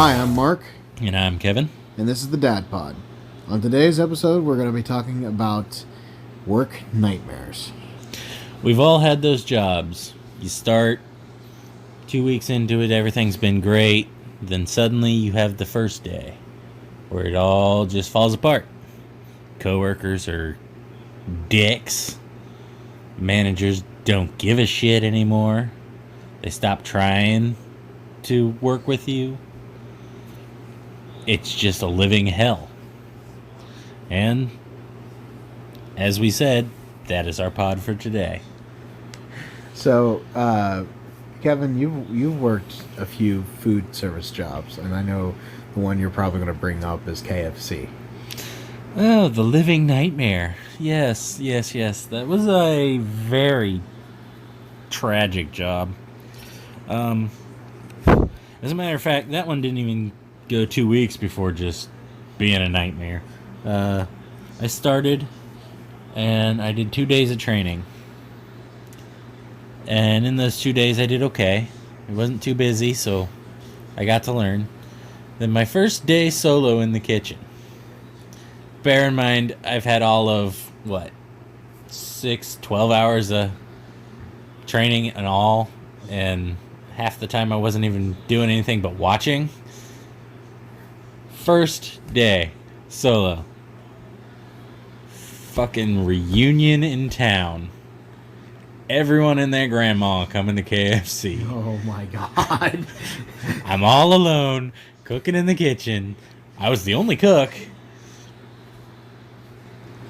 Hi, I'm Mark, And I'm Kevin. and this is the Dad Pod. On today's episode, we're going to be talking about work nightmares. We've all had those jobs. You start 2 weeks into it, everything's been great. Then suddenly you have the first day where it all just falls apart. Coworkers are dicks. Managers don't give a shit anymore. They stop trying to work with you. It's just a living hell. And as we said, that is our pod for today. So, Kevin, you've worked a few food service jobs, and I know the one you're probably going to bring up is KFC. Oh, the living nightmare. Yes. That was a very tragic job. As a matter of fact, that one didn't even go 2 weeks before just being a nightmare. I started and I did 2 days of training. And in those 2 days, I did okay. It wasn't too busy, so I got to learn. Then my first day solo in the kitchen. Bear in mind, I've had all of, 12 hours of training and all. And half the time I wasn't even doing anything but watching. First day solo. Fucking reunion in town. Everyone and their grandma coming to KFC. Oh my god. I'm all alone, cooking in the kitchen. I was the only cook.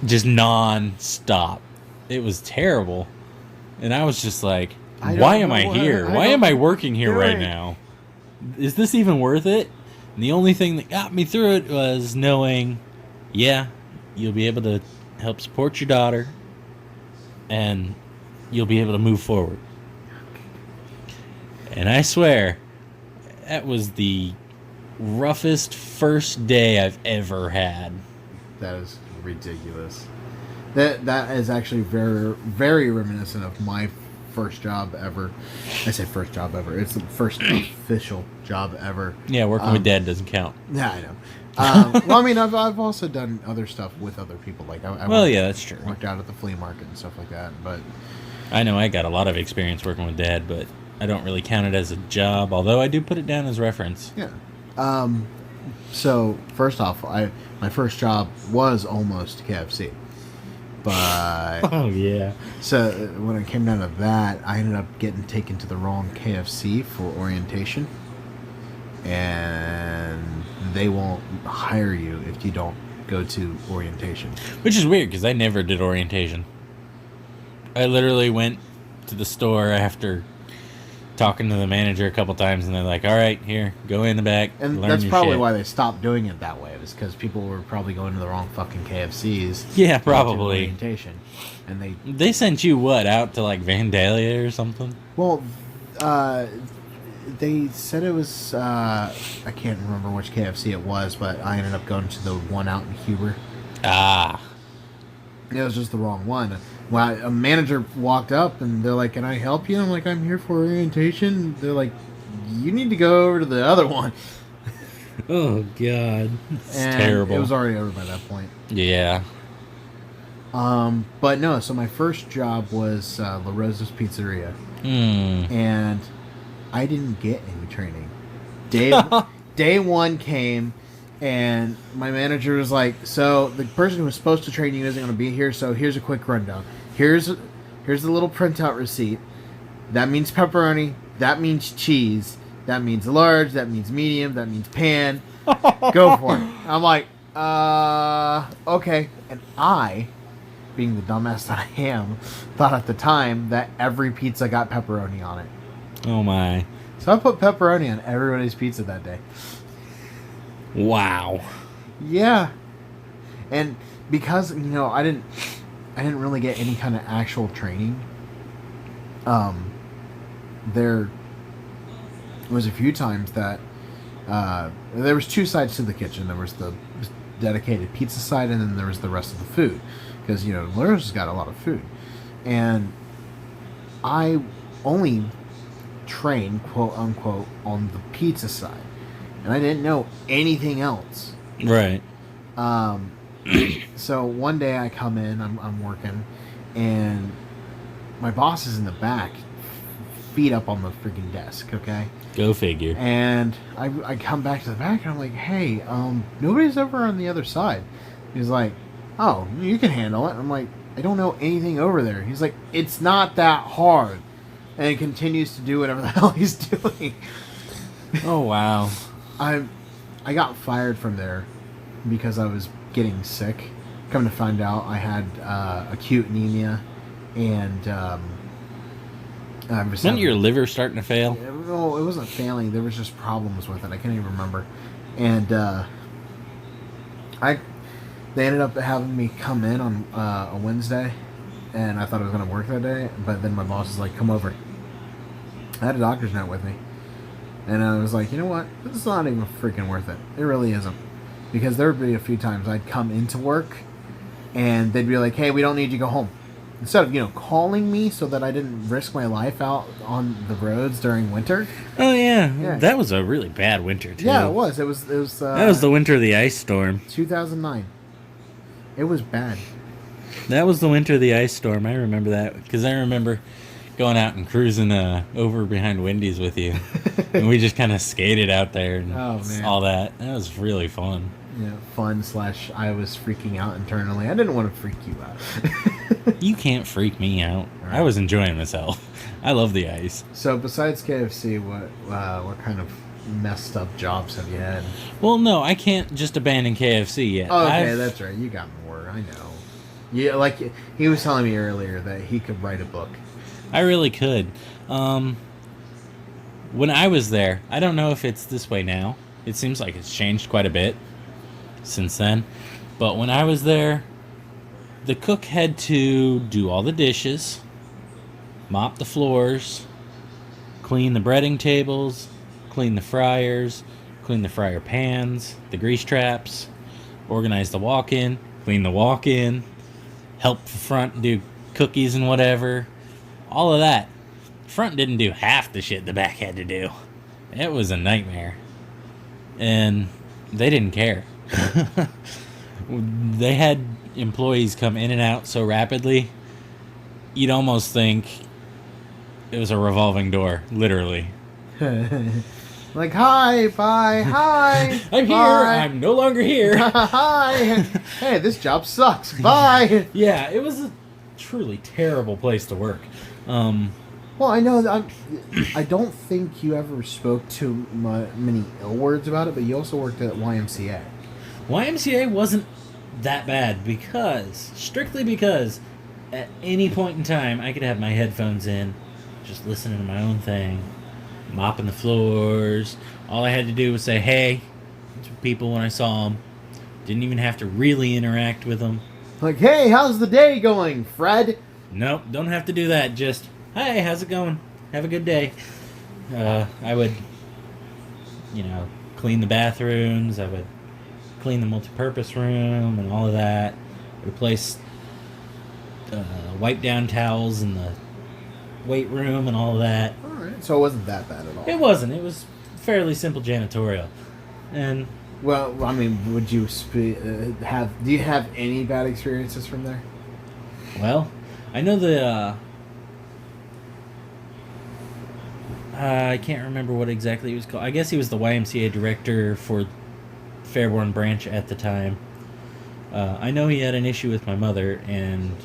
Just non-stop. It was terrible. And I was just like, why am I here? Why am I working here right now? Is this even worth it? And the only thing that got me through it was knowing, yeah, you'll be able to help support your daughter. And you'll be able to move forward. And I swear, that was the roughest first day I've ever had. That is ridiculous. That is actually very, very reminiscent of my first job ever. I say first job ever. It's the first official job ever. Yeah, working with Dad doesn't count. Yeah, I know. Well, I mean, I've also done other stuff with other people. Like That's true. Worked out at the flea market and stuff like that. But I know I got a lot of experience working with Dad, but I don't really count it as a job. Although I do put it down as reference. Yeah. So first off, my first job was almost KFC. But oh yeah. So when it came down to that, I ended up getting taken to the wrong KFC for orientation, and they won't hire you if you don't go to orientation. Which is weird because I never did orientation. I literally went to the store after talking to the manager a couple times, and they're like, "All right, here, go in the back." And learn that's your probably shit. why they stopped doing it that way. It was because people were probably going to the wrong fucking KFCs. Yeah, to probably. orientation, and They sent you what out to like Vandalia or something? well, they said it was I can't remember which KFC it was, but I ended up going to the one out in Huber. Ah, It was just the wrong one. Well, a manager walked up and they're like, "Can I help you?" I'm like, "I'm here for orientation." They're like, "You need to go over to the other one." oh god, it's And terrible. It was already over by that point. Yeah. But no. So my first job was La Rosa's Pizzeria, Hmm. and I didn't get any training. Day one came, and my manager was like, "So the person who was supposed to train you isn't going to be here. So here's a quick rundown. Here's the little printout receipt. That means pepperoni. That means cheese. That means large. That means medium. That means pan. Go for it." I'm like, okay. And I, being the dumbass that I am, thought at the time that every pizza got pepperoni on it. Oh my. So I put pepperoni on everybody's pizza that day. Wow. Yeah. And because, I didn't really get any kind of actual training. There was a few times that there was two sides to the kitchen. There was the dedicated pizza side, and then there was the rest of the food. Because, Laura's has got a lot of food. And I only train, quote unquote, on the pizza side. and I didn't know anything else. Right. So one day I come in, I'm working, and my boss is in the back, feet up on the freaking desk, okay? Go figure. And I come back to the back, and I'm like, hey, nobody's over on the other side. He's like, oh, you can handle it. I'm like, I don't know anything over there. He's like, it's not that hard. And he continues to do whatever the hell he's doing. Oh, wow. I got fired from there because I was getting sick. Come to find out, I had acute anemia, and Wasn't your liver starting to fail? No, it wasn't failing. There was just problems with it. I can't even remember. And they ended up having me come in on a Wednesday, and I thought I was going to work that day. But then my boss was like, "Come over." I had a doctor's note with me, and I was like, "You know what? This is not even freaking worth it. It really isn't." Because there would be a few times I'd come into work, and they'd be like, "Hey, we don't need you to go home." Instead of, calling me so that I didn't risk my life out on the roads during winter. Oh, yeah. Yeah. That was a really bad winter, too. Yeah, it was. It was. That was the winter of the ice storm. 2009. It was bad. That was the winter of the ice storm. I remember that because I remember going out and cruising over behind Wendy's with you. And we just kind of skated out there and all that. That was really fun. Yeah, fun / I was freaking out internally. I didn't want to freak you out. You can't freak me out. Right. I was enjoying myself. I love the ice. So besides KFC, what kind of messed up jobs have you had? Well, no, I can't just abandon KFC yet. Oh, okay, that's right. You got more. I know. Yeah, like he was telling me earlier that he could write a book. I really could. When I was there, I don't know if it's this way now. It seems like it's changed quite a bit since then. But when I was there, the cook had to do all the dishes, mop the floors, clean the breading tables, clean the fryers, clean the fryer pans, the grease traps, organize the walk-in, clean the walk-in, help the front do cookies and whatever. All of that. Front didn't do half the shit the back had to do. It was a nightmare. And they didn't care. They had employees come in and out so rapidly, you'd almost think it was a revolving door, literally. Like, hi, bye, hi. I'm here. I'm no longer here. Hi. Hey, this job sucks. Bye. Yeah, it was a truly terrible place to work. Well, I know. I don't think you ever spoke too many ill words about it, but you also worked at YMCA. YMCA wasn't that bad strictly because at any point in time I could have my headphones in, just listening to my own thing, mopping the floors. All I had to do was say hey to people when I saw them. Didn't even have to really interact with them. Like, hey, how's the day going, Fred? Nope, don't have to do that. Just, hey, how's it going? Have a good day. I would, clean the bathrooms. I would clean the multi-purpose room and all of that. Replace wipe down towels in the weight room and all of that. All right, so it wasn't that bad at all. It wasn't. It was fairly simple janitorial. And well, I mean, would you do you have any bad experiences from there? well, I know I can't remember what exactly he was called. I guess he was the YMCA director for Fairborn branch at the time. I know he had an issue with my mother, and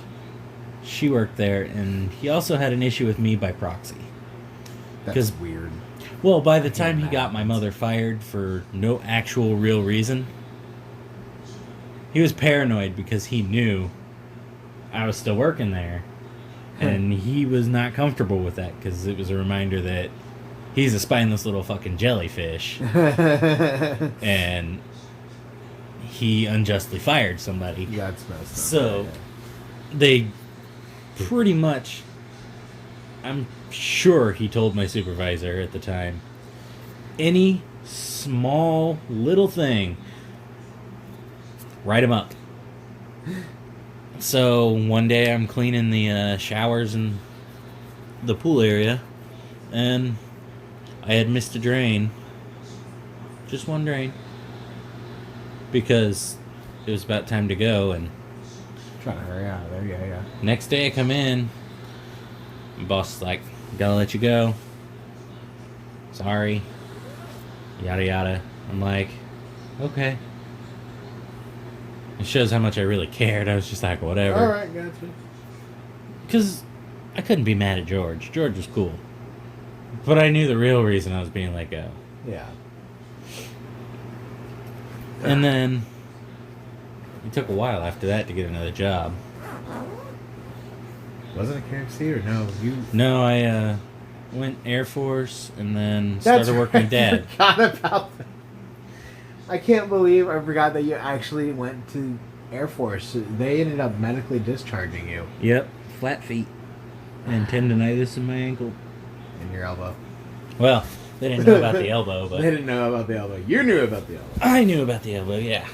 she worked there, and he also had an issue with me by proxy. That's weird. Well, by the time he got my mother fired for no actual real reason, he was paranoid because he knew I was still working there. And he was not comfortable with that because it was a reminder that he's a spineless little fucking jellyfish. And he unjustly fired somebody. That's messed up. So they pretty much, I'm sure he told my supervisor at the time, any small little thing, write him up. So one day I'm cleaning the showers in the pool area, and I had missed a drain Just wondering. Because it was about time to go, and Trying to hurry out of there. Yeah, yeah. next day I come in, my boss is like, gotta let you go. Sorry. Yada yada. I'm like, okay. It shows how much I really cared. I was just like, whatever. All right, gotcha. Because I couldn't be mad at George. George was cool. But I knew the real reason I was being let go. Yeah. And then it took a while after that to get another job. Was it a KFC or no? You. No, I went Air Force and then started working with Dad. I forgot about that. I can't believe I forgot that you actually went to Air Force. They ended up medically discharging you. Yep, flat feet and tendonitis in my ankle. In your elbow. Well, they didn't know about the elbow, but They didn't know about the elbow. You knew about the elbow. I knew about the elbow. Yeah.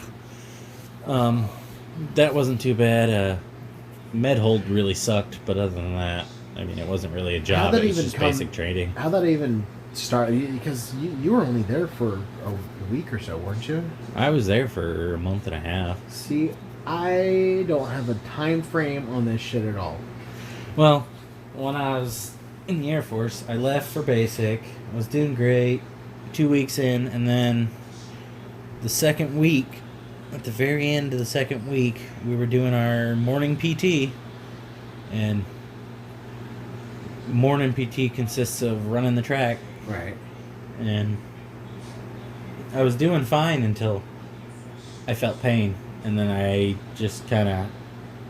That wasn't too bad. Med hold really sucked, but other than that, I mean, it wasn't really a job. It was just basic training. How'd that even start? Because you were only there for a week or so, weren't you? I was there for a month and a half. See, I don't have a time frame on this shit at all. Well, when I was in the Air Force, I left for basic. I was doing great. 2 weeks in, and then the second week, at the very end of the second week, we were doing our morning PT, and morning PT consists of running the track, Right. and I was doing fine until I felt pain, and then I just kind of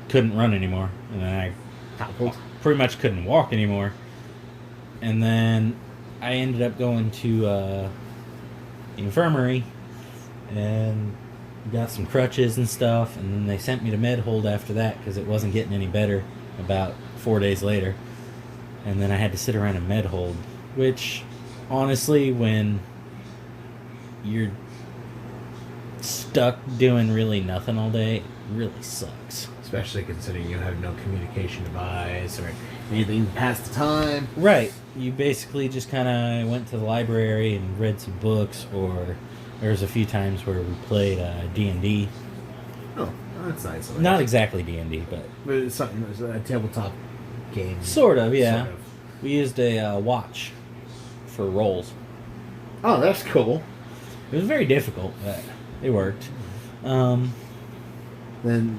couldn't run anymore, and then I Toppled. pretty much couldn't walk anymore, and then I ended up going to the infirmary and got some crutches and stuff, and then they sent me to med hold after that because it wasn't getting any better about 4 days later, and then I had to sit around in med hold, which honestly, when you're stuck doing really nothing all day, it really sucks. Especially considering you have no communication device or anything to pass the time. Right. You basically just kind of went to the library and read some books, or there was a few times where we played D&D. Oh, that's nice. Not exactly D&D, but It's something. It's a tabletop game. sort of, yeah. Sort of. We used a watch for rolls. Oh, that's cool. It was very difficult, but it worked. Then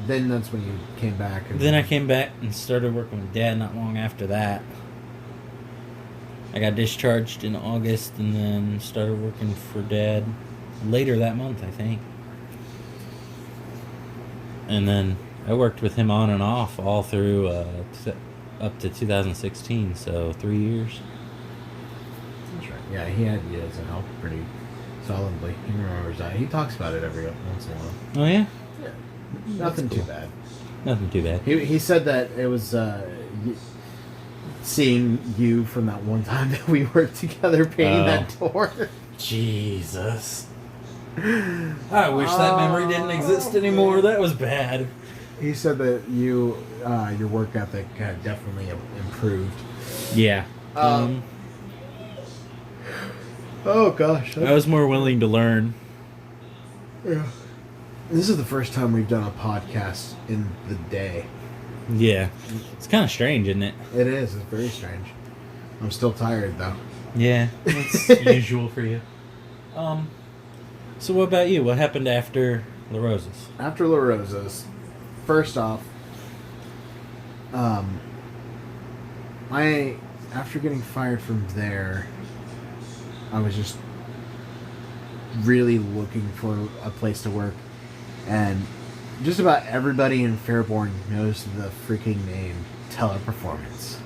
that's when you came back. And Then I came back and started working with Dad not long after that. I got discharged in August and then started working for Dad later that month, I think. And then I worked with him on and off all through up to 2016, so 3 years. That's right. Yeah, he had you as a help pretty solidly. He remembers that. He talks about it every once in a while. Oh, yeah? Yeah. Nothing cool. too bad. Nothing too bad. He said that it was seeing you from that one time that we worked together painting that door. Jesus. I wish that memory didn't exist anymore. That was bad. He said that your work ethic had definitely improved. Yeah. Oh gosh. I was more willing to learn. Yeah. This is the first time we've done a podcast in the day. Yeah. It's kind of strange, isn't it? It is. It's very strange. I'm still tired though. Yeah. It's usual for you. So what about you? What happened after La Rosa's? After La Rosa's, first off, after getting fired from there, I was just really looking for a place to work, and just about everybody in Fairborn knows the freaking name Teleperformance.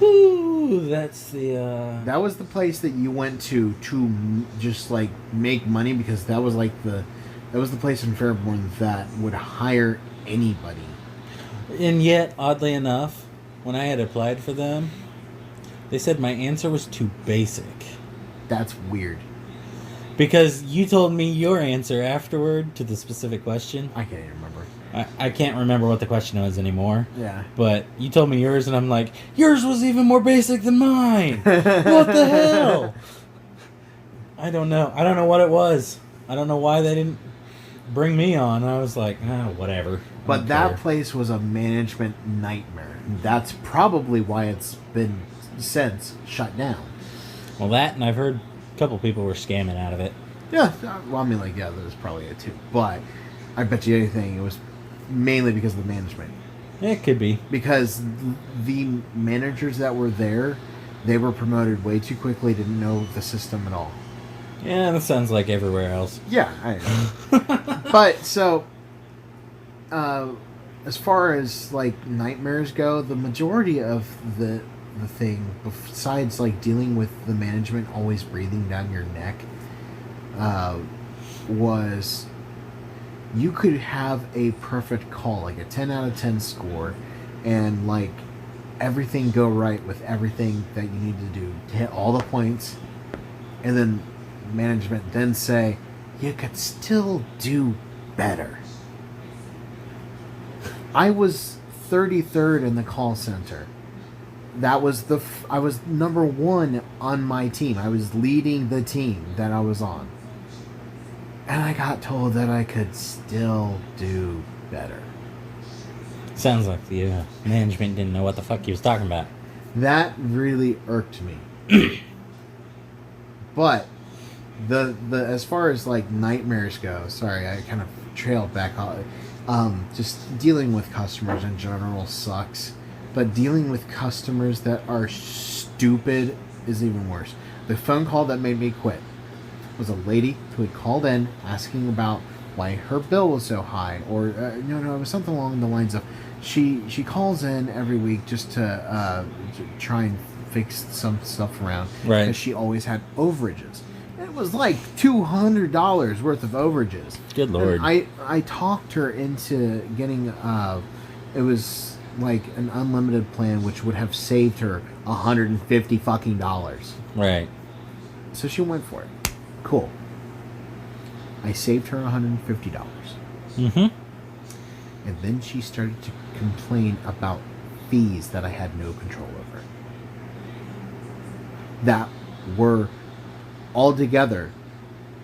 Ooh, that's the That was the place that you went to just like make money, because that was the place in Fairborn that would hire anybody. And yet, oddly enough, when I had applied for them, they said my answer was too basic. That's weird. Because you told me your answer afterward to the specific question. I can't even remember. I can't remember what the question was anymore. Yeah. But you told me yours, and I'm like, yours was even more basic than mine. What the hell? I don't know. I don't know what it was. I don't know why they didn't bring me on. I was like, whatever. I But don't that care. place was a management nightmare. That's probably why it's been since shut down. Well, that, and I've heard a couple people were scamming out of it. Yeah, well, I mean, like, yeah, there's probably it too. But I bet you anything, it was mainly because of the management. It could be. Because the managers that were there, they were promoted way too quickly, didn't know the system at all. Yeah, that sounds like everywhere else. Yeah, I know. But, so, as far as, like, nightmares go, the majority of the thing, besides, like, dealing with the management always breathing down your neck, was you could have a perfect call, like a 10 out of 10 score, and, like, everything go right with everything that you need to do to hit all the points, and then management then say, you could still do better. I was 33rd in the call center. That was I was number 1 on my team. I was leading the team that I was on. And I got told that I could still do better. Sounds like the management didn't know what the fuck he was talking about. That really irked me. But the as far as like nightmares go, sorry, I kind of trailed back on. Just dealing with customers in general sucks, but dealing with customers that are stupid is even worse. The phone call that made me quit was a lady who had called in asking about why her bill was so high, or no, it was something along the lines of she calls in every week just to try and fix some stuff around, Right. because she always had overages. It was like $200 worth of overages. Good lord. And I talked her into getting it was like an unlimited plan, which would have saved her $150 fucking dollars. Right. So she went for it. Cool. I saved her $150. Mm-hmm. And then she started to complain about fees that I had no control over. That were altogether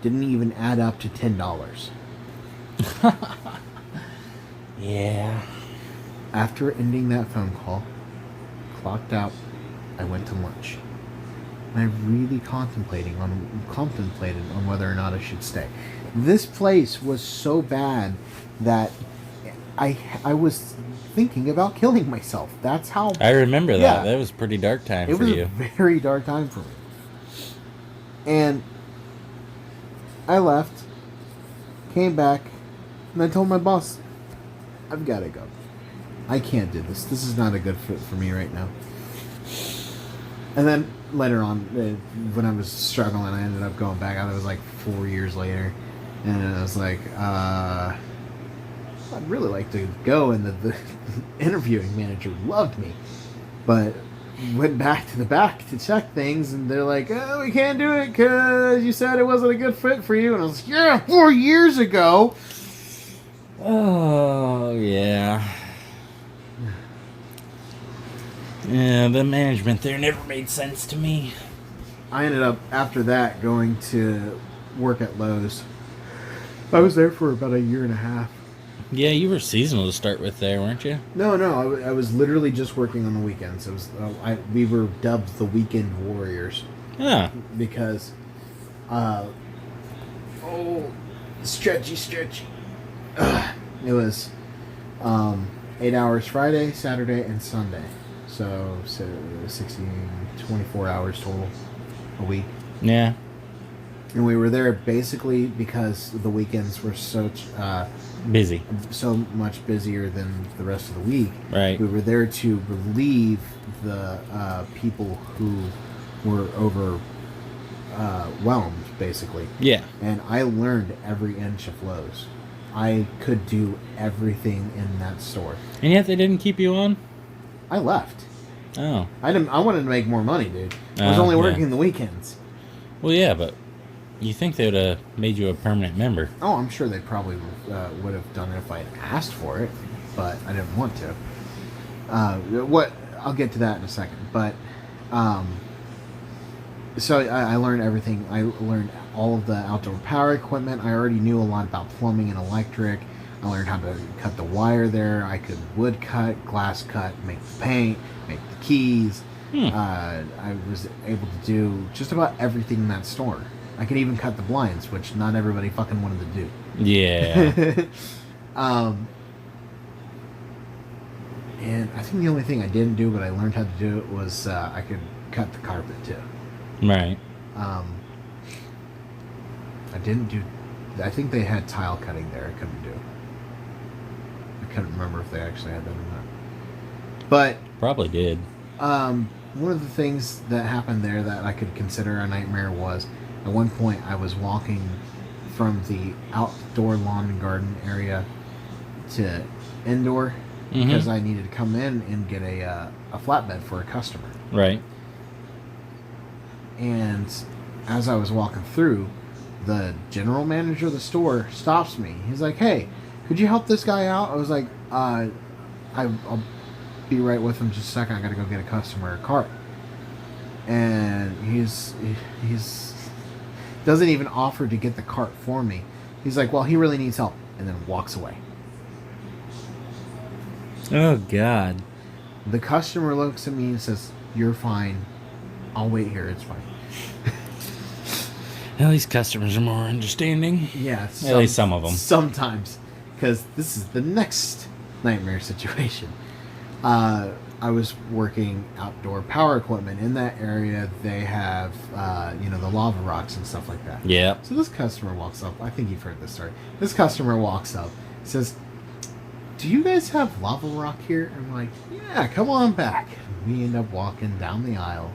didn't even add up to $10. Yeah. After ending that phone call, clocked out, I went to lunch. And I really contemplated on whether or not I should stay. This place was so bad that I was thinking about killing myself. That's how I remember that. Yeah. That was a pretty dark time it for was you. a very dark time for me. And I left, came back, and I told my boss, I've got to go. I can't do this. This is not a good fit for me right now. And then later on, when I was struggling, I ended up going back. It was like 4 years later. And I was like, I'd really like to go. And the interviewing manager loved me. But went back to the back to check things. And they're like, oh, we can't do it because you said it wasn't a good fit for you. And I was like, yeah, 4 years ago. Oh, yeah. Yeah, the management there never made sense to me. I ended up, after that, going to work at Lowe's. I was there for about a year and a half. Yeah, you were seasonal to start with there, weren't you? No, I was literally just working on the weekends. It was we were dubbed the Weekend Warriors Yeah. because, stretchy. It was 8 hours Friday, Saturday, and Sunday. So 24 hours total a week. Yeah. And we were there basically because the weekends were so much busier than the rest of the week. Right. We were there to relieve the people who were overwhelmed, basically. Yeah. And I learned every inch of Lowe's. I could do everything in that store. And yet they didn't keep you on? I left. Oh. I wanted to make more money, dude. I was only yeah. working the weekends. Well, yeah, but you think they would have made you a permanent member. Oh, I'm sure they probably would have done it if I had asked for it, but I didn't want to. I'll get to that in a second. But so I learned everything. I learned all of the outdoor power equipment. I already knew a lot about plumbing and electric. I learned how to cut the wire there. I could wood cut, glass cut, make the paint, make the keys. I was able to do just about everything in that store. I could even cut the blinds, which not everybody fucking wanted to do. Yeah. And I think the only thing I didn't do, but I learned how to do it, was I could cut the carpet too. Right. I didn't do. I think they had tile cutting there. I couldn't do. I couldn't remember if they actually had that or not. But Probably did. one of the things that happened there that I could consider a nightmare was, at one point I was walking from the outdoor lawn and garden area to indoor because I needed to come in and get a flatbed for a customer. Right. And as I was walking through, the general manager of the store stops me. He's like, "Hey, could you help this guy out?" I was like, I'll be right with him just a second. I gotta go get a customer a cart." And he's doesn't even offer to get the cart for me. He's like, "Well, he really needs help," and then walks away. Oh, God. The customer looks at me and says, "You're fine. I'll wait here. It's fine." At least customers are more understanding. Yeah, At least some of them. Sometimes, because this is the next nightmare situation. I was working outdoor power equipment. In that area, they have, the lava rocks and stuff like that. Yeah. So this customer walks up. I think you've heard this story. This customer walks up, says, "Do you guys have lava rock here?" I'm like, "Yeah, come on back." We end up walking down the aisle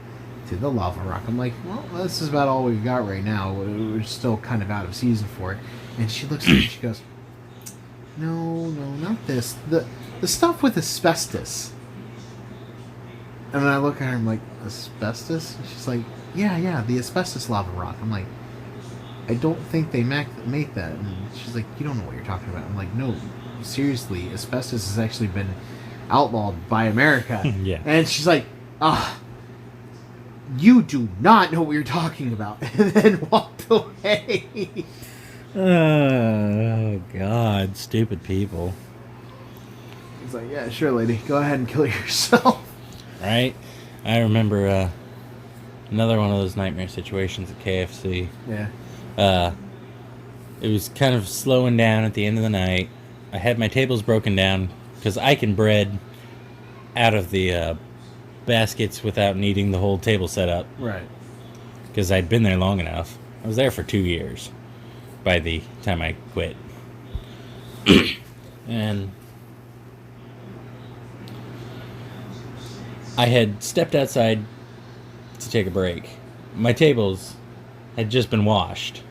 to the lava rock. I'm like, "Well, this is about all we've got right now. We're still kind of out of season for it." And she looks at me and she goes, No, not this. The stuff with asbestos." And then I look at her, I'm like, "Asbestos?" And she's like, yeah, the asbestos lava rock." I'm like, "I don't think they make that." And she's like, "You don't know what you're talking about." I'm like, "No, seriously, asbestos has actually been outlawed by America." Yeah. And she's like, "You do not know what you're talking about," and then walked away. Oh, God. Stupid people. He's like, "Yeah, sure, lady. Go ahead and kill yourself." Right? I remember another one of those nightmare situations at KFC. Yeah. It was kind of slowing down at the end of the night. I had my tables broken down because I can bread out of the baskets without needing the whole table set up. Right. Because I'd been there long enough. I was there for 2 years by the time I quit. And I had stepped outside to take a break. My tables had just been washed.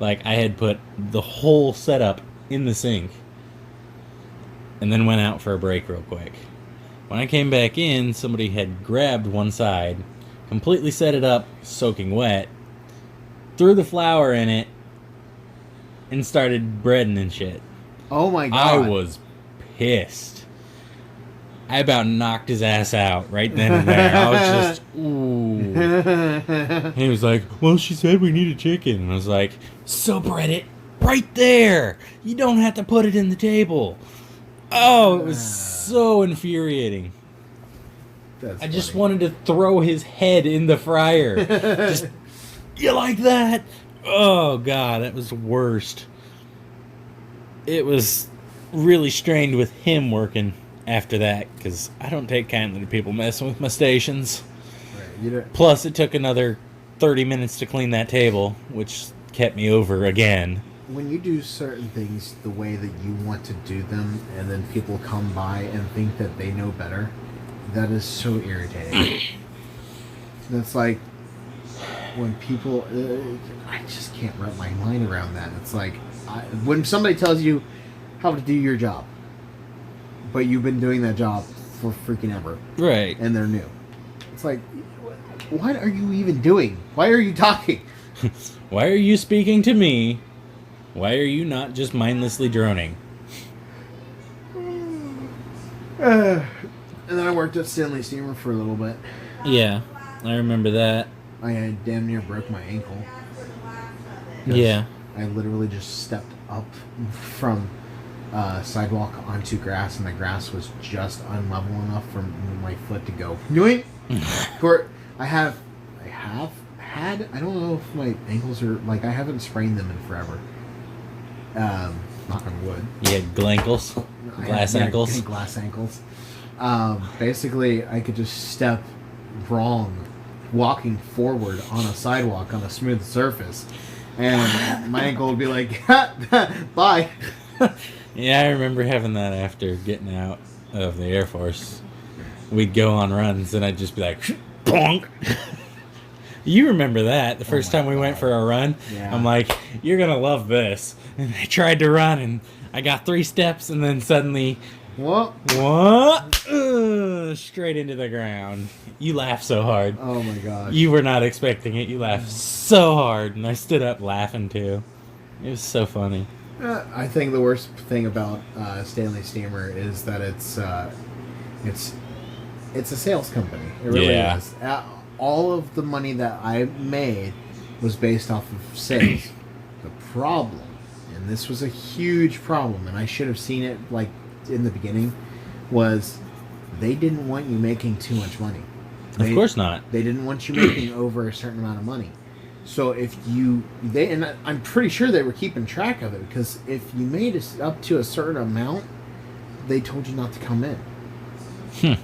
Like, I had put the whole setup in the sink and then went out for a break real quick. When I came back in, somebody had grabbed one side, completely set it up, soaking wet, threw the flour in it, and started breading and shit. Oh my God. I was pissed. I about knocked his ass out right then and there. I was just, ooh. He was like, "Well, she said we needed chicken." And I was like, "So bread it right there. You don't have to put it in the table." Oh, it was so infuriating. I just wanted to throw his head in the fryer. Just, you like that? Oh, God, that was the worst. It was really strained with him working after that, because I don't take kindly to people messing with my stations. Right. Plus, it took another 30 minutes to clean that table, which kept me over again. When you do certain things the way that you want to do them, and then people come by and think that they know better, that is so irritating. That's like when people... I just can't wrap my mind around that. It's like when somebody tells you how to do your job, but you've been doing that job for freaking ever. Right. And they're new. It's like, what are you even doing? Why are you talking? Why are you speaking to me? Why are you not just mindlessly droning? And then I worked at Stanley Steamer for a little bit. Yeah, I remember that. I damn near broke my ankle. because Yeah. I literally just stepped up from sidewalk onto grass, and the grass was just unlevel enough for my foot to go. Doing, I have had. I don't know if my ankles are like I haven't sprained them in forever. Knock on wood. You had glankles, glass ankles. Glass ankles. Basically, I could just step wrong, walking forward on a sidewalk on a smooth surface, and my ankle would be like, "Bye." Yeah, I remember having that after getting out of the Air Force. We'd go on runs, and I'd just be like, bonk. You remember that, the first time we went for a run? Yeah. I'm like, you're going to love this. And I tried to run, and I got 3 steps, and then suddenly, What? straight into the ground. You laughed so hard. Oh my gosh. You were not expecting it. You laughed so hard, and I stood up laughing too. It was so funny. I think the worst thing about Stanley Steamer is that it's a sales company. It really Yeah. is. All of the money that I made was based off of sales. The problem, and this was a huge problem, and I should have seen it like in the beginning, was they didn't want you making too much money. Of course not. They didn't want you making over a certain amount of money. So if and I'm pretty sure they were keeping track of it, because if you made it up to a certain amount, they told you not to come in.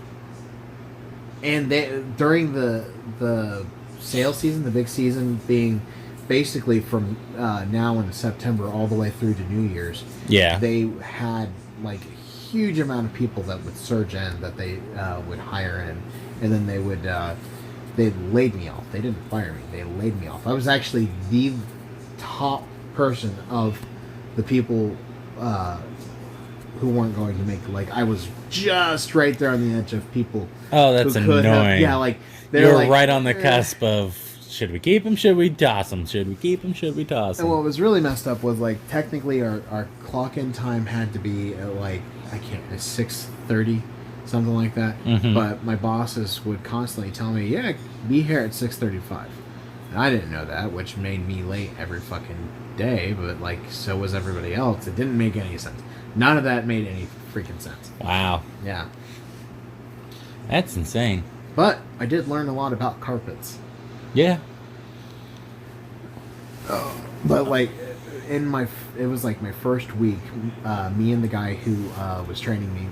And they during the sales season, the big season being basically from now in September all the way through to New Year's. Yeah. They had like a huge amount of people that would surge in that they would hire in, and then they would. They laid me off. They didn't fire me. They laid me off. I was actually the top person of the people who weren't going to make. Like, I was just right there on the edge of people. Oh, that's who could annoying. have, yeah, like You're they're like, right on the cusp of should we keep him? Should we toss him? Should we keep him? Should we toss him? And what was really messed up was like technically our clock in time had to be at like 6:30. Something like that. Mhm. But my bosses would constantly tell me, yeah, be here at 6:35. And I didn't know that, which made me late every fucking day, but like so was everybody else. It didn't make any sense. None of that made any freaking sense. Wow. Yeah. That's insane. But I did learn a lot about carpets. Yeah. But like it was like my first week, me and the guy who was training me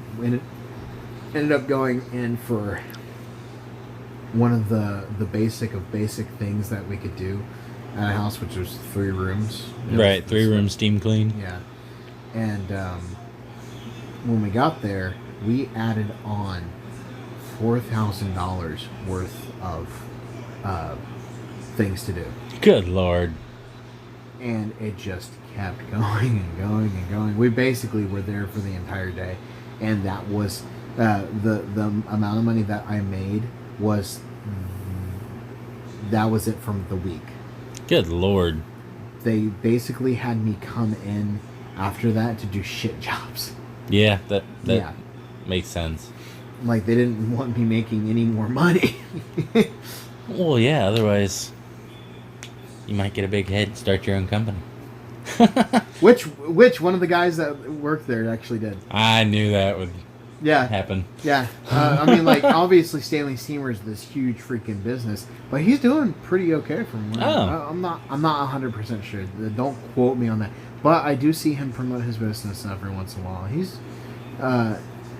ended up going in for one of the basic things that we could do at a house, which was 3 rooms. Right. 3-room steam clean. Yeah. And when we got there, we added on $4,000 worth of things to do. Good Lord. And it just kept going and going and going. We basically were there for the entire day, and that was the amount of money that I made was it from the week. Good Lord. They basically had me come in after that to do shit jobs. Yeah, that Yeah. makes sense. Like they didn't want me making any more money. Well, yeah, otherwise you might get a big head and start your own company. Which one of the guys that worked there actually did. I knew that would Yeah. happen. Yeah, I mean, like, obviously Stanley Steamer is this huge freaking business, but he's doing pretty okay from what I'm not 100% sure. Don't quote me on that, but I do see him promote his business every once in a while. He's,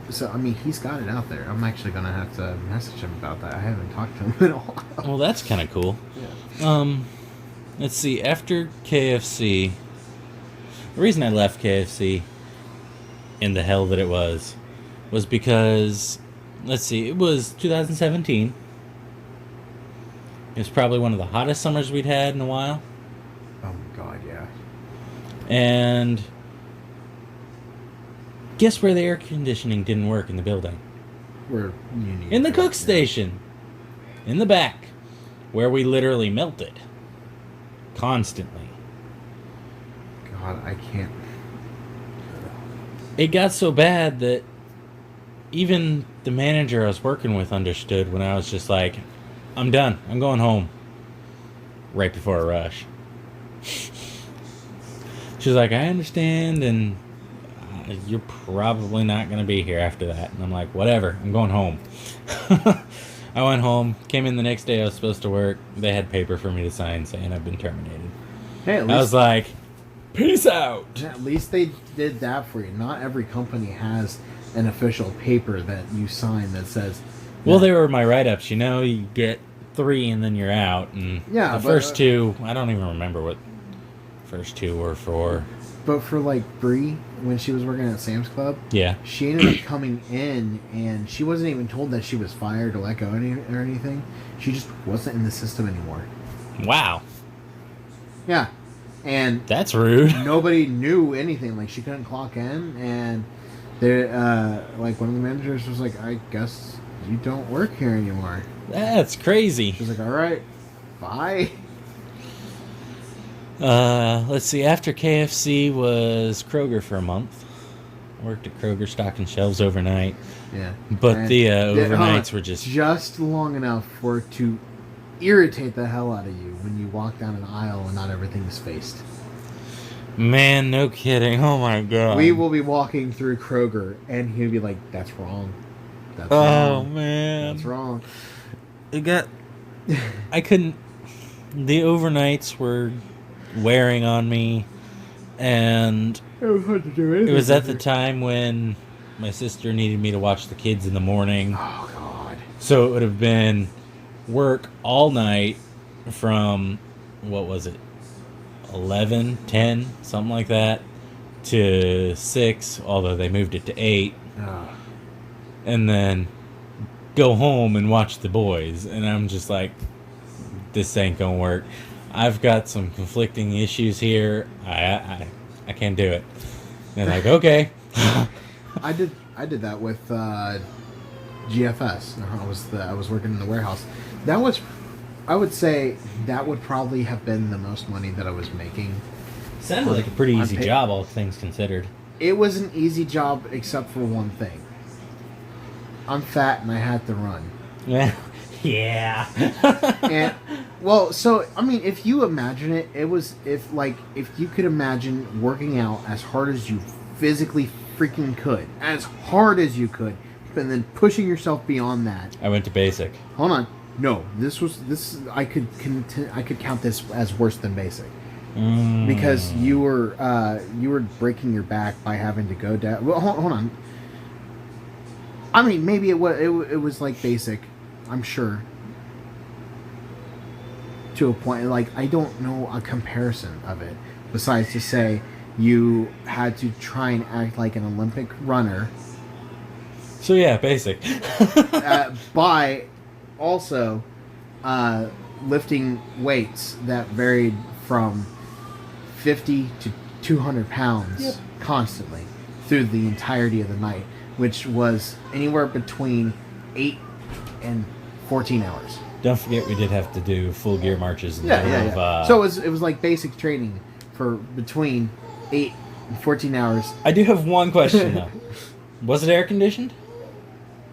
so I mean, he's got it out there. I'm actually gonna have to message him about that. I haven't talked to him in a while. Well, that's kind of cool. Yeah. Let's see. After KFC, the reason I left KFC in the hell that it was because, let's see, it was 2017. It was probably one of the hottest summers we'd had in a while. Oh my god, yeah. And guess where the air conditioning didn't work in the building? We're In the cook station. In the back. Where we literally melted. Constantly. God, I can't. It got so bad that even the manager I was working with understood when I was just like, I'm done. I'm going home. Right before a rush. She's like, I understand, and you're probably not going to be here after that. And I'm like, whatever, I'm going home. I went home, came in the next day I was supposed to work. They had paper for me to sign saying I've been terminated. Hey, at I was least, like, peace out. at least they did that for you. Not every company has an official paper that you sign that says. Well, that- they were my write-ups. You get 3 and then you're out. And Yeah, the but, first 2, I don't even remember what first 2 were for. But for like Bree, when she was working at Sam's Club, Yeah. she ended up coming in and she wasn't even told that she was fired or let go or anything. She just wasn't in the system anymore. Wow. Yeah. And That's rude. nobody knew anything. Like, she couldn't clock in, and like, one of the managers was like, I guess you don't work here anymore. That's crazy. She was like, all right, bye. Let's see. After KFC was Kroger for a month. Worked at Kroger stocking shelves overnight. Yeah. But And the hold on. overnights were just long enough for it to irritate the hell out of you when you walk down an aisle and not everything is faced. Man, no kidding. Oh my god. We will be walking through Kroger, and he'll be like, that's wrong. That's Oh wrong. man. That's wrong. It got. I couldn't. The overnights were wearing on me, and It was hard to do anything. it was at the time when my sister needed me to watch the kids in the morning. Oh, God. So it would have been work all night from, what was it, 11, 10, something like that, to 6, although they moved it to 8, Oh. and then go home and watch the boys. And I'm just like, this ain't gonna work. I've got some conflicting issues here. I can't do it. And they're like, okay. I did that with GFS. I was working in the warehouse. That was, I would say, that would probably have been the most money that I was making. Sounded like a pretty I'm easy paid- job, all things considered. It was an easy job except for one thing. I'm fat and I had to run. Yeah. And well, so I mean, if you imagine it, it was if you could imagine working out as hard as you physically freaking could, as hard as you could, and then pushing yourself beyond that. I went to basic. Hold on, no, this I could count this as worse than basic because you were breaking your back by having to go down. Well, hold on. I mean, maybe it was like basic. I'm sure. To a point, like, I don't know a comparison of it besides to say you had to try and act like an Olympic runner So yeah, basic. by also lifting weights that varied from 50 to 200 pounds Yep. constantly through the entirety of the night, which was anywhere between 8 and 14 hours. Don't forget we did have to do full gear marches in the Yeah, middle yeah, yeah. of, So it was like basic training for between 8 and 14 hours. I do have one question though. Was it air conditioned?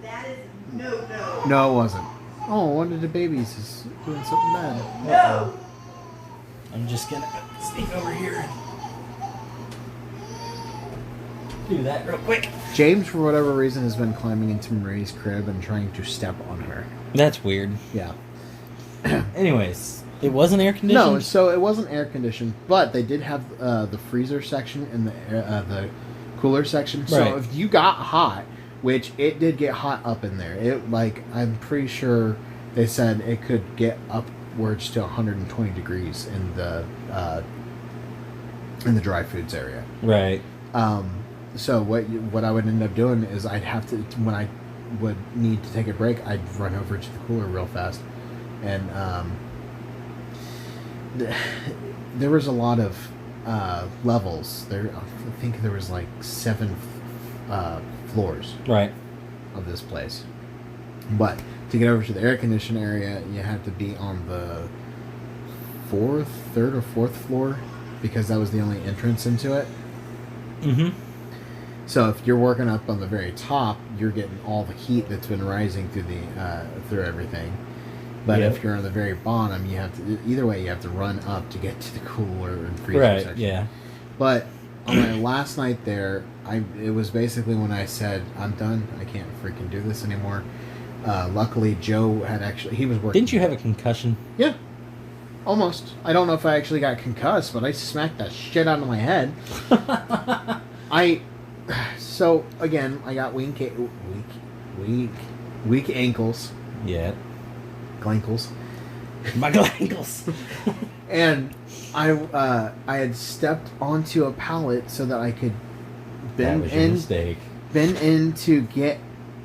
That is no. No, it wasn't. Oh, one of the babies is doing something bad. No. I'm just gonna sneak over here and do that real quick. James, for whatever reason, has been climbing into Marie's crib and trying to step on her. That's weird. Yeah. Anyways, it wasn't air conditioned? No, so it wasn't air conditioned, but they did have the freezer section and the cooler section. So Right. if you got hot, which it did get hot up in there, I'm pretty sure they said it could get upwards to 120 degrees in the dry foods area. Right. So what I would end up doing is I'd have to, when I would need to take a break, I'd run over to the cooler real fast, and there was a lot of levels there. I think there was like 7 floors Right. of this place, but to get over to the air conditioned area, you had to be on the third or fourth floor, because that was the only entrance into it. Mm-hmm. So if you're working up on the very top, you're getting all the heat that's been rising through through everything. But Yep. if you're on the very bottom, you have to, either way, you have to run up to get to the cooler and freezer Right, section. yeah. But on my last night there, it was basically when I said, I'm done. I can't freaking do this anymore. Luckily, Joe had he was working. Didn't you have a concussion? Yeah. Almost. I don't know if I actually got concussed, but I smacked that shit out of my head. So, again, I got weak ankles. Yeah. Glankles. My glankles. And I had stepped onto a pallet so that I could bend That was your mistake. bend in to get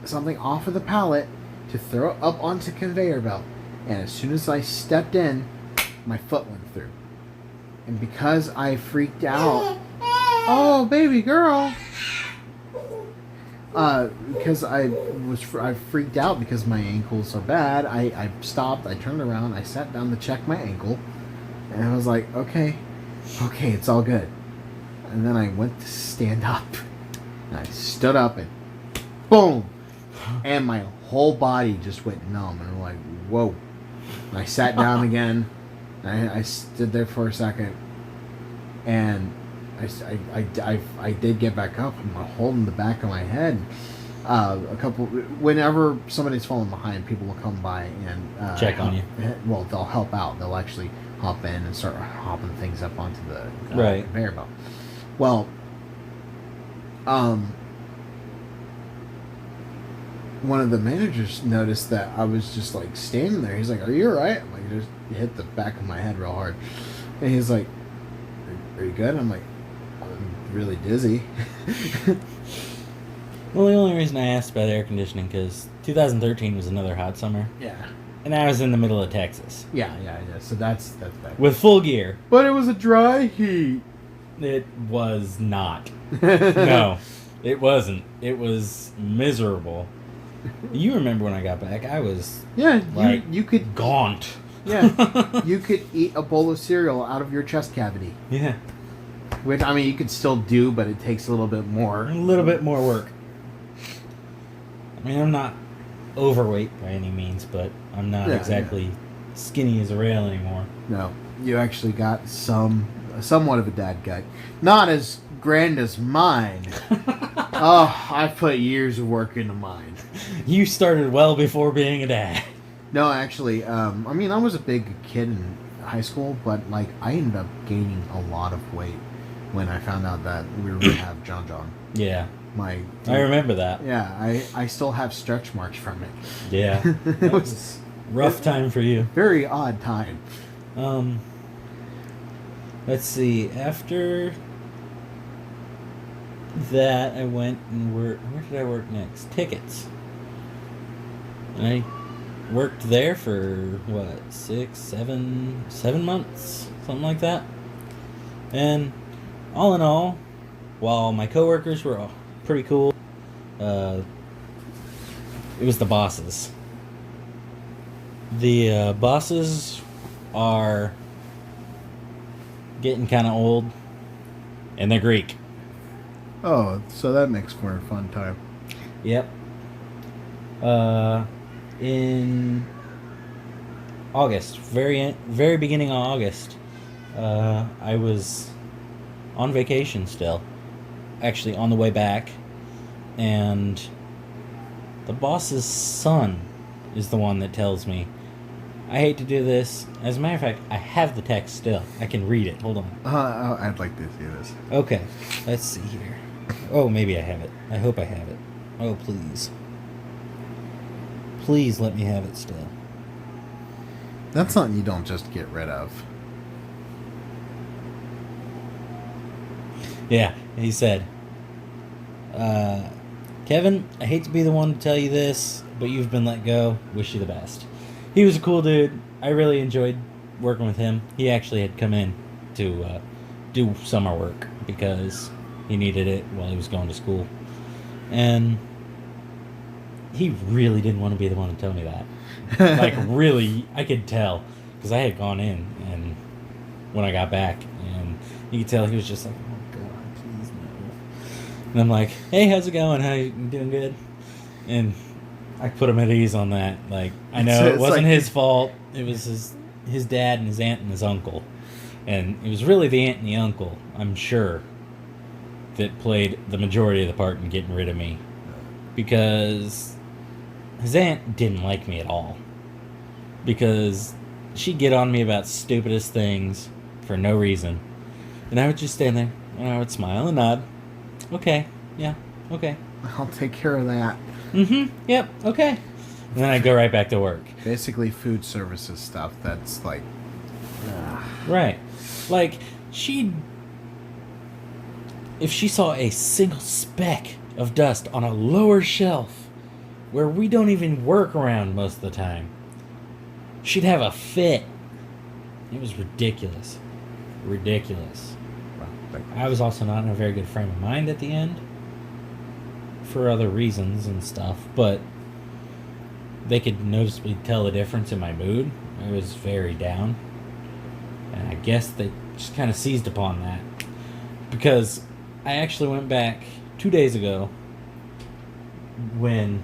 something off of the pallet to throw it up onto the conveyor belt. And as soon as I stepped in, my foot went through. And because I freaked out, oh baby girl, because I freaked out because my ankles are bad. I stopped. I turned around. I sat down to check my ankle, and I was like, okay, it's all good. And then I went to stand up, and I stood up, and boom, and my whole body just went numb. And I'm like, whoa. And I sat down again. And I stood there for a second, and I did get back up. I'm holding the back of my head. Whenever somebody's falling behind, people will come by and check on you. Well, they'll help out. They'll actually hop in and start hopping things up onto the right. conveyor belt. Well, one of the managers noticed that I was just like standing there. He's like, "Are you alright?" I'm like, just hit the back of my head real hard, and he's like, "Are you good?" I'm like, "I'm really dizzy." Well, the only reason I asked about air conditioning because 2013 was another hot summer, Yeah. and I was in the middle of Texas Yeah. So that's bad. with full gear. But it was a dry heat. It was not. No, it wasn't. It was miserable. You remember when I got back? I was Yeah, like you could gaunt. Yeah, you could eat a bowl of cereal out of your chest cavity. Yeah, Which, I mean, you could still do, but it takes a little bit more. a little bit more work. I mean, I'm not overweight by any means, but I'm not exactly skinny as a rail anymore. No, you actually got somewhat of a dad gut. Not as grand as mine. Oh, I put years of work into mine. You started well before being a dad. No, actually, I mean, I was a big kid in high school, but, like, I ended up gaining a lot of weight when I found out that we were going to have John. Yeah, I remember that. Yeah, I still have stretch marks from it. Yeah, It was rough time for you. very odd time. Let's see. After that, I went and where did I work next? Tickets. And I worked there for what, 7 months, something like that. And all in all, while my coworkers were pretty cool, it was the bosses. The bosses are getting kind of old, and they're Greek. Oh, so that makes for a fun time. Yep. In August, very beginning of August, I was on vacation still, actually on the way back, and the boss's son is the one that tells me, I hate to do this. As a matter of fact, I have the text still. I can read it. Hold on. I'd like to see this. Okay, let's see here. Oh, maybe I have it. I hope I have it. Oh, please. Please let me have it still. That's something you don't just get rid of. Yeah, he said, Kevin, I hate to be the one to tell you this, but you've been let go. Wish you the best. He was a cool dude. I really enjoyed working with him. He actually had come in to do summer work because he needed it while he was going to school. And he really didn't want to be the one to tell me that. Like, really, I could tell. Because I had gone in and when I got back, and you could tell he was just like, oh, God, please, no. And I'm like, hey, how's it going? How you doing good? And I put him at ease on that. Like, I know it wasn't his fault. It was his dad and his aunt and his uncle. And it was really the aunt and the uncle, I'm sure, that played the majority of the part in getting rid of me. Because his aunt didn't like me at all. Because she'd get on me about stupidest things for no reason. And I would just stand there, and I would smile and nod. Okay, yeah, okay. I'll take care of that. Mm-hmm, yep, okay. And then I'd go right back to work. Basically, food services stuff. That's like, Right. Like, if she saw a single speck of dust on a lower shelf where we don't even work around most of the time, she'd have a fit. It was ridiculous. Ridiculous. I was also not in a very good frame of mind at the end for other reasons and stuff, but they could noticeably tell the difference in my mood. I was very down. And I guess they just kind of seized upon that. Because I actually went back 2 days ago when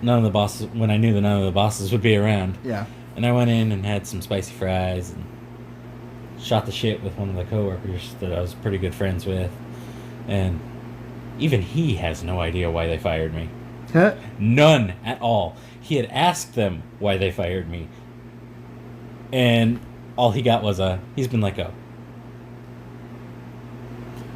I knew that none of the bosses would be around. yeah. And I went in and had some spicy fries and shot the shit with one of the coworkers that I was pretty good friends with. And even he has no idea why they fired me. Huh? None at all. He had asked them why they fired me. And all he got was he's been let go.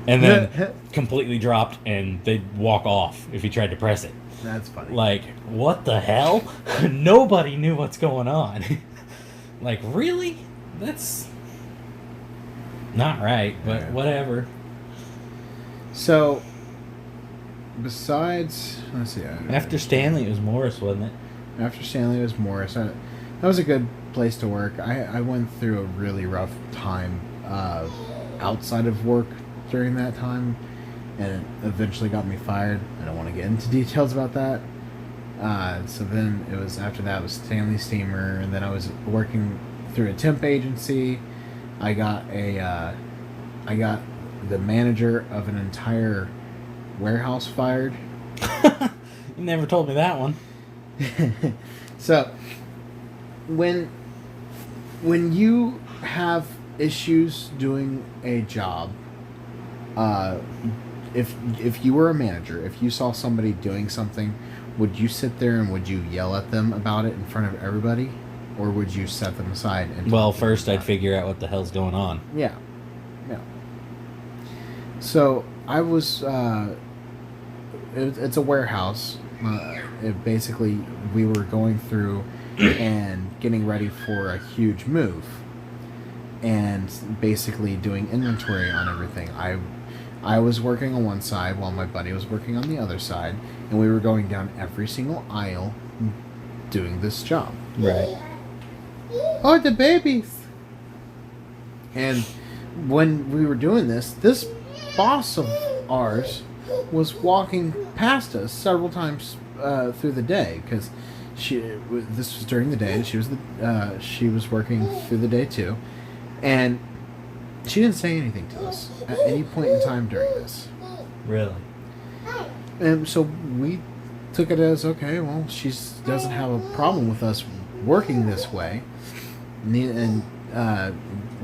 And then completely dropped, and they'd walk off if he tried to press it. That's funny. Like, what the hell? Nobody knew what's going on. Like, really? That's not right, but Yeah. whatever. So, besides, let's see. After Stanley, it was Morris, wasn't it? After Stanley was Morris. That was a good place to work. I went through a really rough time outside of work during that time, and it eventually got me fired. I don't want to get into details about that. So then it was after that was Stanley Steamer, and then I was working through a temp agency. I got the manager of an entire warehouse fired. You never told me that one. So when you have issues doing a job, if you were a manager, if you saw somebody doing something, would you sit there and would you yell at them about it in front of everybody, or would you set them aside and Well, talk to them first about I'd figure out what the hell's going on. it? Yeah. So I was it's a warehouse. Basically, we were going through and getting ready for a huge move, and basically doing inventory on everything. I was working on one side while my buddy was working on the other side, and we were going down every single aisle doing this job. Right. Oh, the babies! And when we were doing this boss of ours was walking past us several times through the day, because this was during the day, and she was working through the day too, and she didn't say anything to us at any point in time during this. Really? And so we took it as, okay, well, she doesn't have a problem with us working this way, and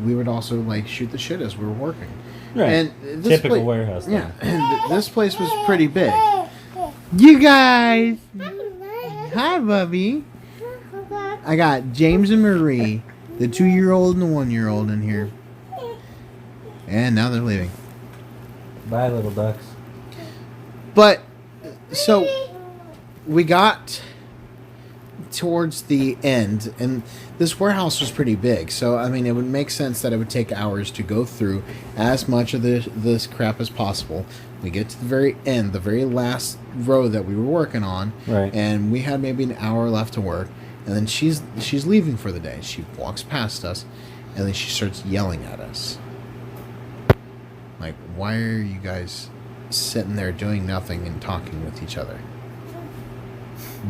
we would also like shoot the shit as we were working. Right. And this Typical warehouse thing. Yeah, and this place was pretty big. You guys, hi, Bubby. I got James and Marie, the 2-year-old and the 1-year-old in here, and now they're leaving. Bye, little ducks. But so we got towards the end, and this warehouse was pretty big, so I mean it would make sense that it would take hours to go through as much of this crap as possible. We get to the very end, the very last row that we were working on, Right. and we had maybe an hour left to work, and then she's leaving for the day. She walks past us, and then she starts yelling at us. Like, why are you guys sitting there doing nothing and talking with each other?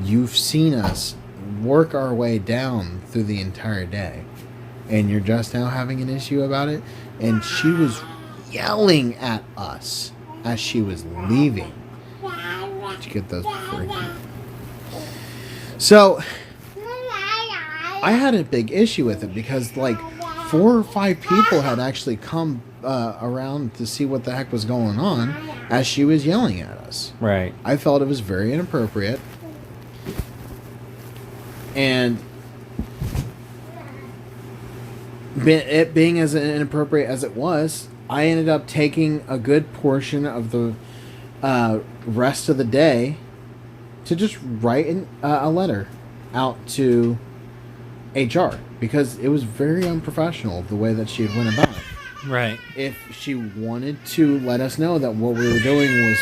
You've seen us work our way down through the entire day, and you're just now having an issue about it? And she was yelling at us as she was leaving. Did you get those freaking? So I had a big issue with it because, like, 4 or 5 people had actually come around to see what the heck was going on as she was yelling at us. Right. I felt it was very inappropriate. And it being as inappropriate as it was, I ended up taking a good portion of the rest of the day to just write a letter out to HR because it was very unprofessional the way that she had went about it. Right. If she wanted to let us know that what we were doing was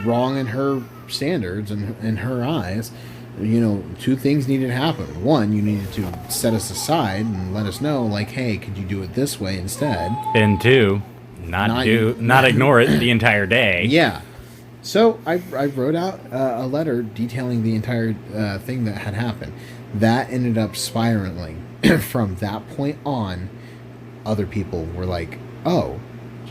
wrong in her standards and in her eyes, 2 things needed to happen. One, you needed to set us aside and let us know, like, hey, could you do it this way instead? And 2, not ignore it the entire day. Yeah. So I wrote out a letter detailing the entire thing that had happened. That ended up spiraling. From that point on, other people were like, oh,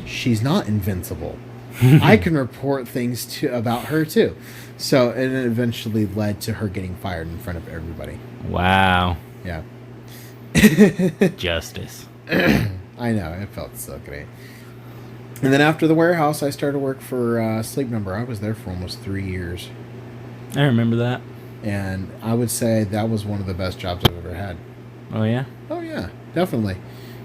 she's not invincible. I can report things about her too. So it eventually led to her getting fired in front of everybody. Wow. Yeah. Justice. I know, it felt so great. And then after the warehouse, I started work for Sleep Number. I was there for almost 3 years. I remember that. And I would say that was one of the best jobs I've ever had. Oh, yeah? Oh, yeah, definitely.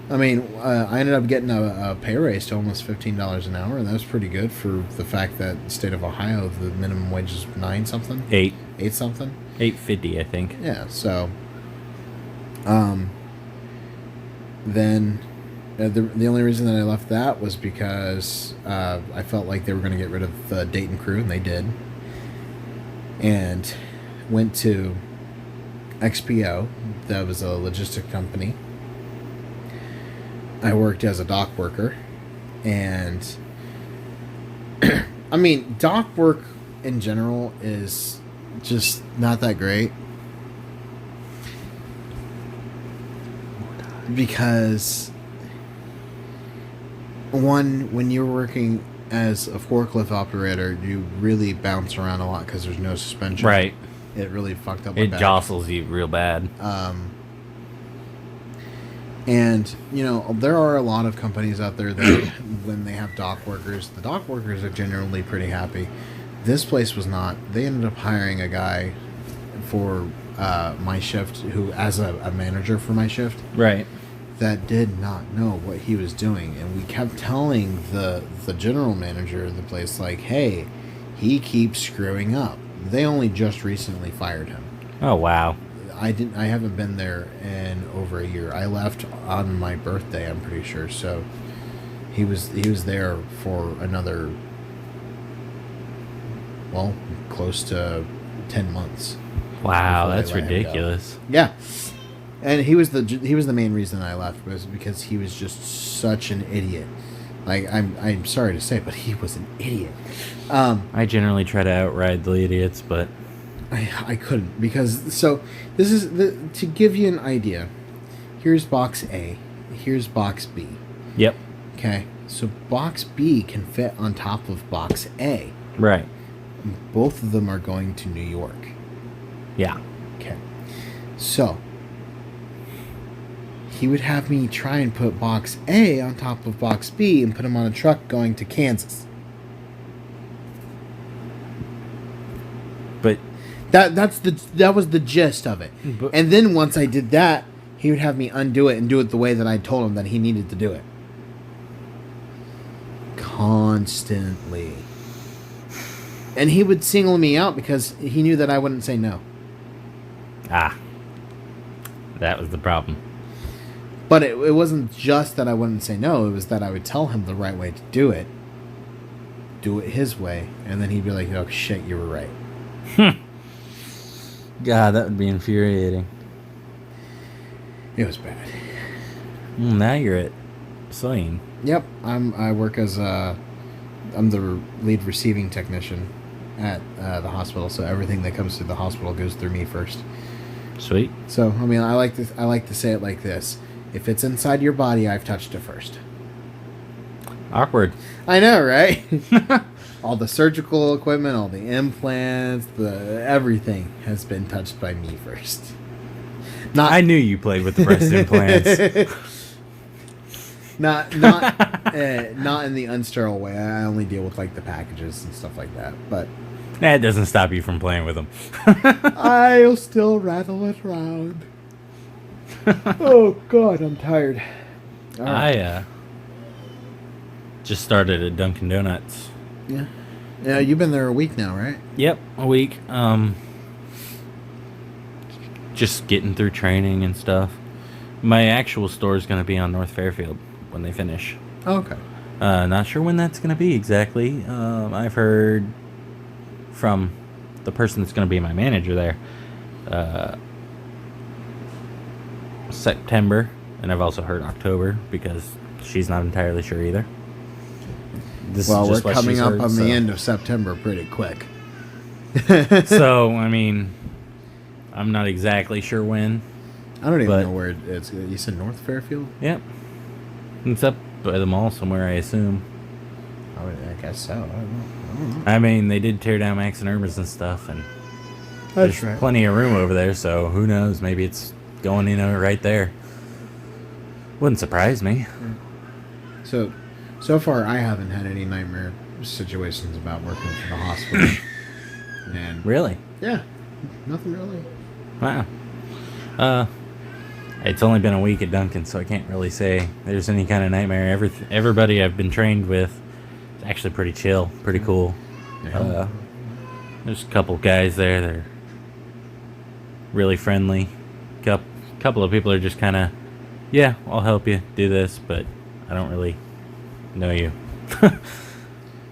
I mean, I ended up getting a pay raise to almost $15 an hour, and that was pretty good for the fact that the state of Ohio, the minimum wage is 9-something? 8. 8-something? $8.50, I think. Yeah, so... Then... the only reason that I left that was because I felt like they were going to get rid of the Dayton crew, and they did. And went to XPO. That was a logistic company. I worked as a dock worker. And... I mean, dock work in general is just not that great. Because... One, when you're working as a forklift operator, you really bounce around a lot because there's no suspension. Right. It really fucked up my It back. jostles you real bad. And, there are a lot of companies out there that when they have dock workers, the dock workers are generally pretty happy. This place was not. They ended up hiring a guy for my shift who, as a manager for my shift. Right. That did not know what he was doing, and we kept telling the general manager of the place, like, hey, he keeps screwing up. They only just recently fired him. Oh, wow. I haven't been there in over a year. I left on my birthday, I'm pretty sure. So he was there for another, well, close to 10 months. Wow, before they that's let him go. ridiculous. Yeah. And he was the main reason I left, was because he was just such an idiot. Like, I'm sorry to say, but he was an idiot. I generally try to outride the idiots, but I couldn't, because so this is to give you an idea. Here's box A. Here's box B. yep. Okay, so box B can fit on top of box A. Right. Both of them are going to New York. Yeah. Okay, so he would have me try and put box A on top of box B and put him on a truck going to Kansas. But That was the gist of it. But- And then once I did that, he would have me undo it and do it the way that I told him that he needed to do it. Constantly. And he would single me out because he knew that I wouldn't say no. that was the problem. But it wasn't just that I wouldn't say no, it was that I would tell him the right way to do it. Do it his way. And then he'd be like, oh shit, you were right. God, that would be infuriating. It was bad. Well, now you're at Saline. Yep, I work as I'm the lead receiving technician at the hospital, so everything that comes through the hospital goes through me first. Sweet. So I mean, I like to say it like this: if it's inside your body, I've touched it first. Awkward. I know, right? All the surgical equipment, all the implants, everything has been touched by me first. Not I knew you played with the breast implants. not in the unsterile way. I only deal with like the packages and stuff like that. But That doesn't stop you from playing with them. I'll still rattle it around. Oh God, I'm tired. All right. I just started at Dunkin' Donuts. Yeah, you've been there a week now, right? Yep, a week. Just getting through training and stuff. My actual store is going to be on North Fairfield when they finish. Okay. Not sure when that's going to be exactly. I've heard from the person that's going to be my manager there, September, and I've also heard October because she's not entirely sure either. This Well, is we're just what coming she's up heard, on so. the end of September pretty quick. So, I mean, I'm not exactly sure when. I don't even But- know where it's. You said North Fairfield? Yep. It's up by the mall somewhere, I assume. I guess so. I don't know. I mean, they did tear down Max and Urban's and stuff, and That's there's plenty of room over there, so who knows? Maybe it's going in right there. Wouldn't surprise me. So far, I haven't had any nightmare situations about working for the hospital. And Really? yeah, nothing really. Wow. It's only been a week at Dunkin', so I can't really say there's any kind of nightmare. Everybody I've been trained with is actually pretty chill, pretty cool. Yeah. There's a couple guys there that are really friendly. Couple of people are just kind of, yeah, I'll help you do this, but I don't really know you.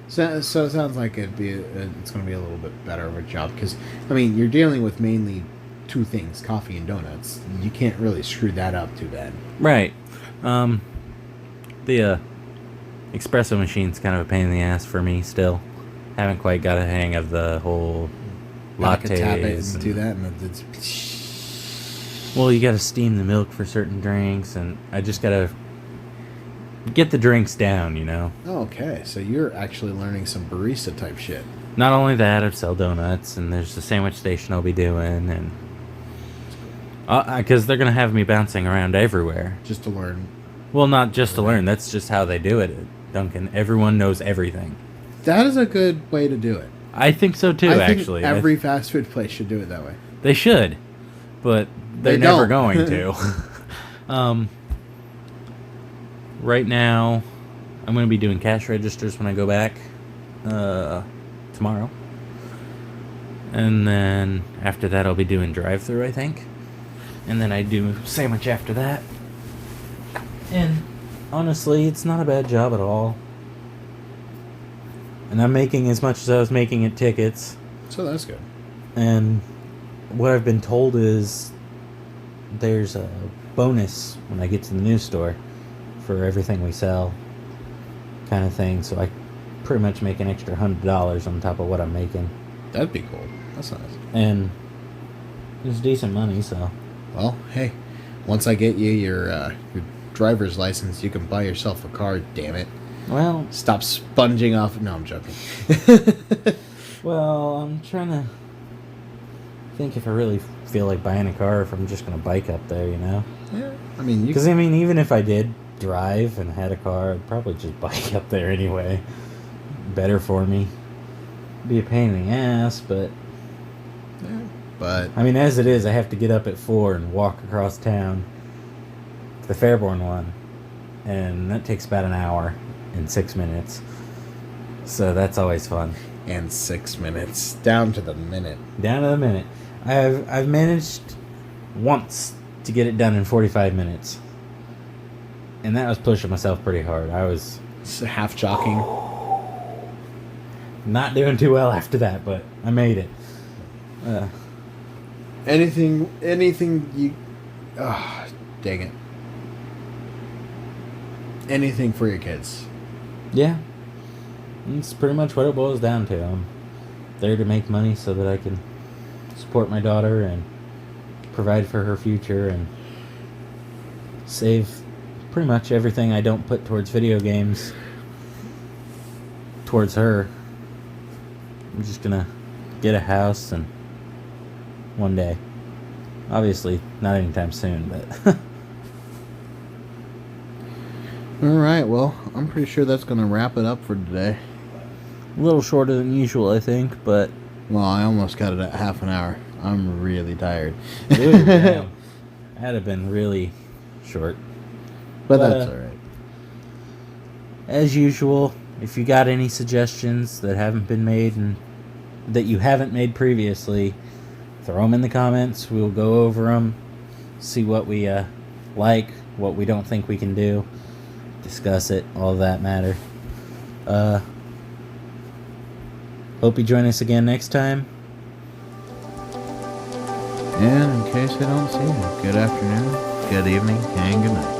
So it sounds like it's going to be a little bit better of a job because I mean you're dealing with mainly two things: coffee and donuts. You can't really screw that up too bad. Right. The espresso machine's kind of a pain in the ass for me still. Haven't quite got a hang of the whole I could tap it lattes. and do that, and it's Well, you gotta steam the milk for certain drinks, and I just gotta get the drinks down, you know? okay. So you're actually learning some barista type shit. Not only that, I sell donuts, and there's the sandwich station I'll be doing, and... Because they're gonna have me bouncing around everywhere. Just to learn. Well, not just to learn, that's just how they do it at Dunkin'. Everyone knows everything. That is a good way to do it. I think so too, I think actually. every fast food place should do it that way. They should, but they're They never don't. going to. Right now, I'm going to be doing cash registers when I go back tomorrow. And then after that, I'll be doing drive-thru, I think. And then I do sandwich after that. And honestly, it's not a bad job at all. And I'm making as much as I was making at tickets. So that's good. And what I've been told is there's a bonus when I get to the new store for everything we sell, kind of thing. So I pretty much make an extra $100 on top of what I'm making. That'd be cool. That's nice. And it's decent money, so. Well, hey, once I get you your driver's license, you can buy yourself a car. Damn it! Well, Stop sponging off. No, I'm joking. I'm trying to think if I really feel like buying a car, if I'm just going to bike up there, you know? Yeah, I mean, you. Because, I mean, even if I did drive and had a car, I'd probably just bike up there anyway. Better for me. Be a pain in the ass, but... Yeah, but I mean, as it is, I have to get up at 4 and walk across town to the Fairborn one. And that takes about an hour and 6 minutes. So that's always fun. and 6 minutes down to the minute. Down to the minute. I've managed once to get it done in 45 minutes. And that was pushing myself pretty hard. I was So half jogging. not doing too well after that, but I made it. Anything you. Ah, dang it. Anything for your kids. Yeah. That's pretty much what it boils down to. I'm there to make money so that I can support my daughter and provide for her future and save pretty much everything I don't put towards video games towards her. I'm just gonna get a house and one day. Obviously, not anytime soon, but All right, well, I'm pretty sure that's going to wrap it up for today. A little shorter than usual, I think, but Well, I almost got it at half an hour. I'm really tired. ooh, damn, that'd have been really short. But that's all right. As usual, if you got any suggestions that haven't been made and that you haven't made previously, throw them in the comments. We'll go over them, see what we like, what we don't think we can do, discuss it, all of that matter. Hope you join us again next time. And in case I don't see you, good afternoon, good evening, and good night.